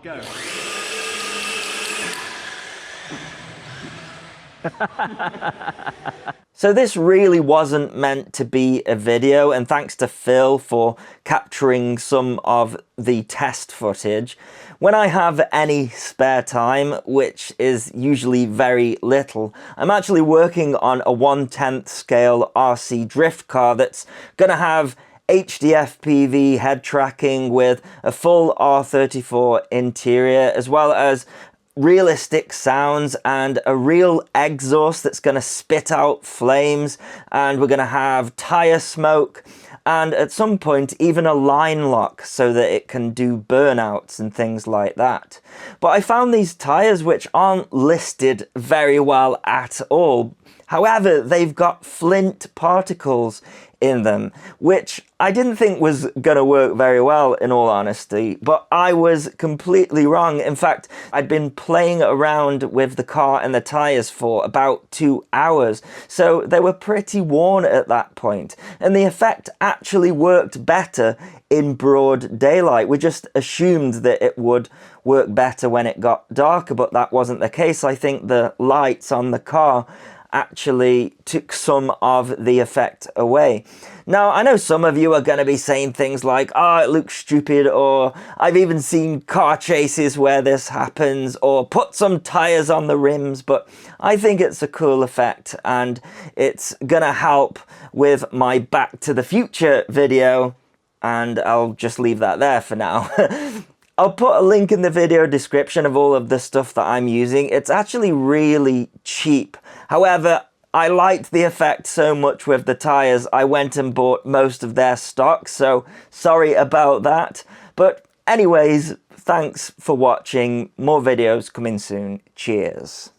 go. So this really wasn't meant to be a video, and thanks to Phil for capturing some of the test footage. When I have any spare time, which is usually very little, I'm actually working on a 1/10 scale RC drift car that's gonna have HDF-PV head tracking with a full R34 interior, as well as realistic sounds and a real exhaust that's going to spit out flames, and we're going to have tire smoke and at some point even a line lock so that it can do burnouts and things like that. But I found these tires which aren't listed very well at all. However, they've got flint particles in them, which I didn't think was gonna work very well, in all honesty, but I was completely wrong. In fact, I'd been playing around with the car and the tires for about 2 hours, so they were pretty worn at that point, and the effect actually worked better in broad daylight. We just assumed that it would work better when it got darker, but that wasn't the case. I think the lights on the car actually took some of the effect away. Now, I know some of you are going to be saying things like, oh, it looks stupid, or I've even seen car chases where this happens, or put some tires on the rims, but I think it's a cool effect, and it's gonna help with my Back to the Future video, and I'll just leave that there for now. I'll put a link in the video description of all of the stuff that I'm using. It's actually really cheap. However, I liked the effect so much with the tires, I went and bought most of their stock, so sorry about that. But anyways, thanks for watching. More videos coming soon. Cheers.